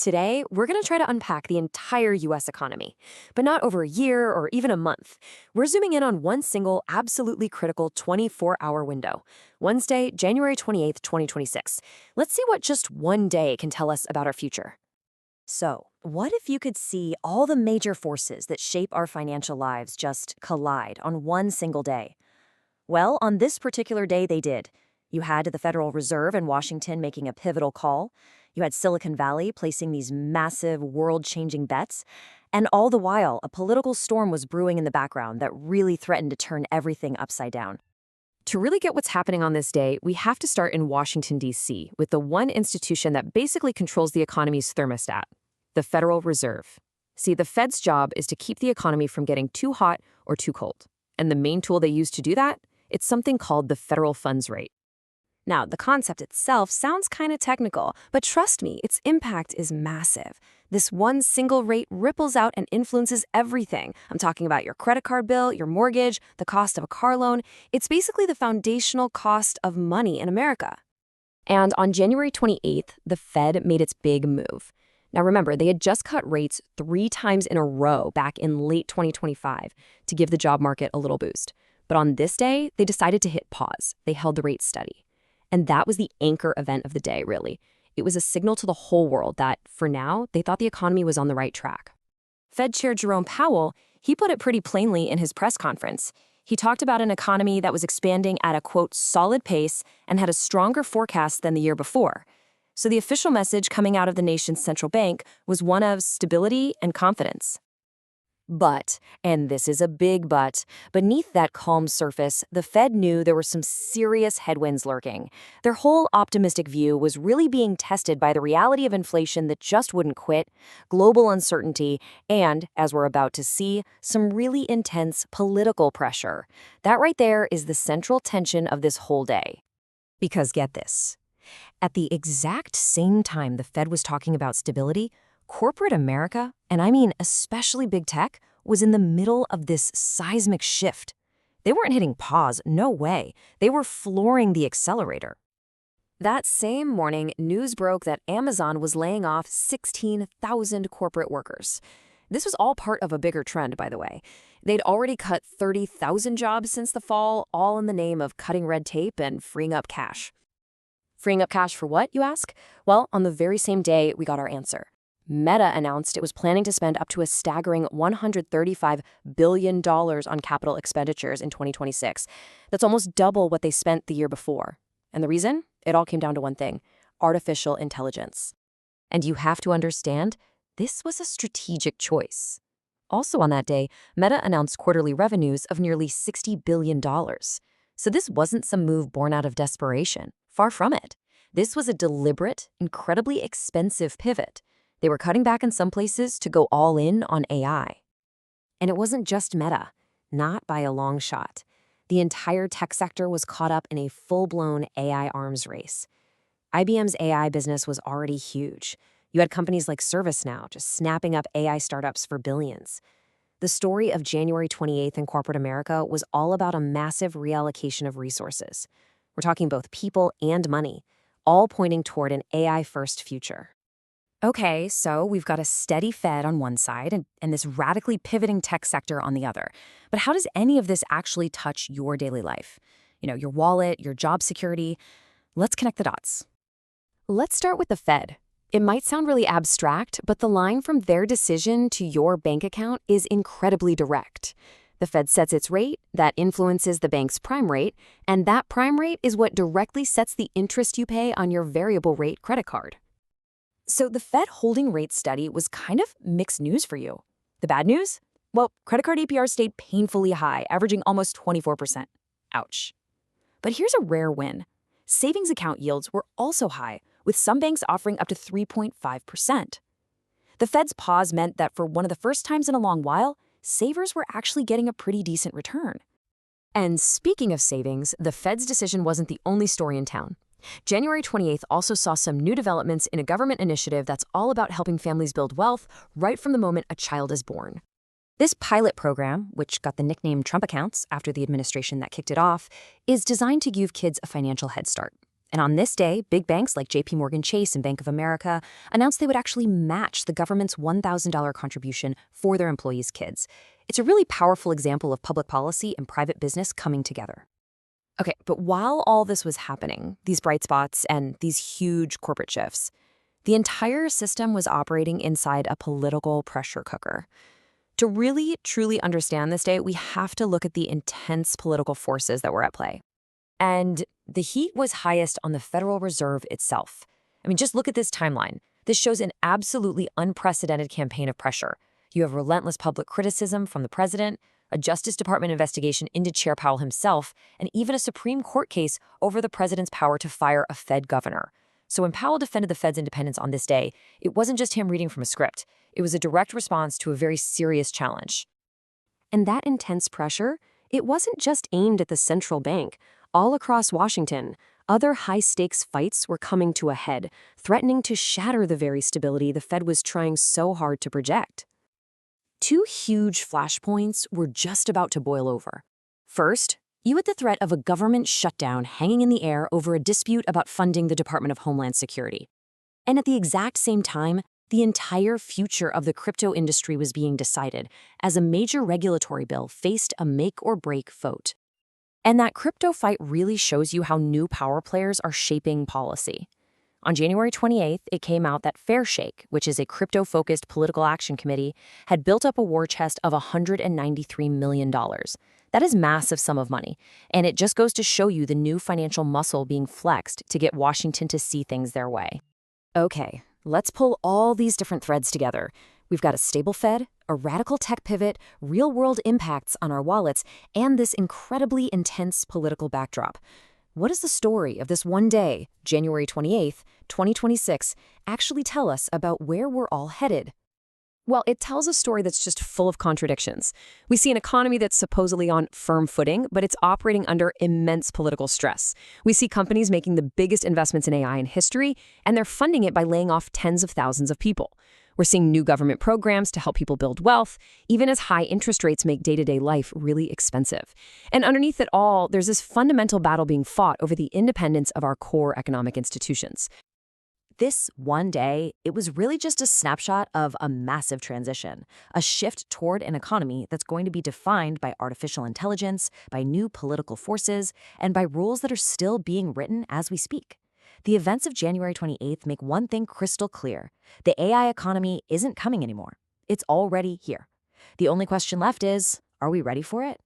Today, we're going to try to unpack the entire US economy, but not over a year or even a month. We're zooming in on one single, absolutely critical 24-hour window. Wednesday, January 28th, 2026. Let's see what just one day can tell us about our future. So, what if you could see all the major forces that shape our financial lives just collide on one single day? Well, on this particular day, they did. You had the Federal Reserve in Washington making a pivotal call. You had Silicon Valley placing these massive, world-changing bets. And all the while, a political storm was brewing in the background that really threatened to turn everything upside down. To really get what's happening on this day, we have to start in Washington, D.C., with the one institution that basically controls the economy's thermostat, the Federal Reserve. See, the Fed's job is to keep the economy from getting too hot or too cold. And the main tool they use to do that? It's something called the federal funds rate. Now, the concept itself sounds kind of technical, but trust me, its impact is massive. This one single rate ripples out and influences everything. I'm talking about your credit card bill, your mortgage, the cost of a car loan. It's basically the foundational cost of money in America. And on January 28th, the Fed made its big move. Now remember, they had just cut rates 3 times in a row back in late 2025 to give the job market a little boost. But on this day, they decided to hit pause. They held the rate steady. And that was the anchor event of the day, really. It was a signal to the whole world that, for now, they thought the economy was on the right track. Fed Chair Jerome Powell, he put it pretty plainly in his press conference. He talked about an economy that was expanding at a, quote, solid pace and had a stronger forecast than the year before. So the official message coming out of the nation's central bank was one of stability and confidence. But, and this is a big but, beneath that calm surface, the Fed knew there were some serious headwinds lurking. Their whole optimistic view was really being tested by the reality of inflation that just wouldn't quit, global uncertainty, and, as we're about to see, some really intense political pressure. That right there is the central tension of this whole day. Because get this, at the exact same time the Fed was talking about stability, corporate America, and I mean especially big tech, was in the middle of this seismic shift. They weren't hitting pause, no way. They were flooring the accelerator. That same morning, news broke that Amazon was laying off 16,000 corporate workers. This was all part of a bigger trend, by the way. They'd already cut 30,000 jobs since the fall, all in the name of cutting red tape and freeing up cash. Freeing up cash for what, you ask? Well, on the very same day, we got our answer. Meta announced it was planning to spend up to a staggering $135 billion on capital expenditures in 2026. That's almost double what they spent the year before. And the reason? It all came down to one thing: artificial intelligence. And you have to understand, this was a strategic choice. Also on that day, Meta announced quarterly revenues of nearly $60 billion. So this wasn't some move born out of desperation. Far from it. This was a deliberate, incredibly expensive pivot. They were cutting back in some places to go all in on AI. And it wasn't just Meta, not by a long shot. The entire tech sector was caught up in a full-blown AI arms race. IBM's AI business was already huge. You had companies like ServiceNow just snapping up AI startups for billions. The story of January 28th in corporate America was all about a massive reallocation of resources. We're talking both people and money, all pointing toward an AI-first future. Okay, so we've got a steady Fed on one side and this radically pivoting tech sector on the other. But how does any of this actually touch your daily life? Your wallet, your job security? Let's connect the dots. Let's start with the Fed. It might sound really abstract, but the line from their decision to your bank account is incredibly direct. The Fed sets its rate, that influences the bank's prime rate, and that prime rate is what directly sets the interest you pay on your variable rate credit card. So the Fed holding rate steady was kind of mixed news for you. The bad news? Well, credit card APR stayed painfully high, averaging almost 24%. Ouch. But here's a rare win. Savings account yields were also high, with some banks offering up to 3.5%. The Fed's pause meant that for one of the first times in a long while, savers were actually getting a pretty decent return. And speaking of savings, the Fed's decision wasn't the only story in town. January 28th also saw some new developments in a government initiative that's all about helping families build wealth right from the moment a child is born. This pilot program, which got the nickname Trump Accounts after the administration that kicked it off, is designed to give kids a financial head start. And on this day, big banks like JP Morgan Chase and Bank of America announced they would actually match the government's $1,000 contribution for their employees' kids. It's a really powerful example of public policy and private business coming together. Okay, but while all this was happening, these bright spots and these huge corporate shifts, the entire system was operating inside a political pressure cooker. To really, truly understand this day, we have to look at the intense political forces that were at play. And the heat was highest on the Federal Reserve itself. I mean, just look at this timeline. This shows an absolutely unprecedented campaign of pressure. You have relentless public criticism from the president, a Justice Department investigation into Chair Powell himself, and even a Supreme Court case over the president's power to fire a Fed governor. So when Powell defended the Fed's independence on this day, it wasn't just him reading from a script. It was a direct response to a very serious challenge. And that intense pressure, it wasn't just aimed at the central bank. All across Washington, other high-stakes fights were coming to a head, threatening to shatter the very stability the Fed was trying so hard to project. Two huge flashpoints were just about to boil over. First, you had the threat of a government shutdown hanging in the air over a dispute about funding the Department of Homeland Security. And at the exact same time, the entire future of the crypto industry was being decided as a major regulatory bill faced a make-or-break vote. And that crypto fight really shows you how new power players are shaping policy. On January 28th, it came out that Fairshake, which is a crypto-focused political action committee, had built up a war chest of $193 million. That is a massive sum of money, and it just goes to show you the new financial muscle being flexed to get Washington to see things their way. Okay, let's pull all these different threads together. We've got a stable Fed, a radical tech pivot, real-world impacts on our wallets, and this incredibly intense political backdrop. What does the story of this one day, January 28th, 2026, actually tell us about where we're all headed? Well, it tells a story that's just full of contradictions. We see an economy that's supposedly on firm footing, but it's operating under immense political stress. We see companies making the biggest investments in AI in history, and they're funding it by laying off tens of thousands of people. We're seeing new government programs to help people build wealth, even as high interest rates make day-to-day life really expensive. And underneath it all, there's this fundamental battle being fought over the independence of our core economic institutions. This one day, it was really just a snapshot of a massive transition, a shift toward an economy that's going to be defined by artificial intelligence, by new political forces, and by rules that are still being written as we speak. The events of January 28th make one thing crystal clear. The AI economy isn't coming anymore. It's already here. The only question left is, are we ready for it?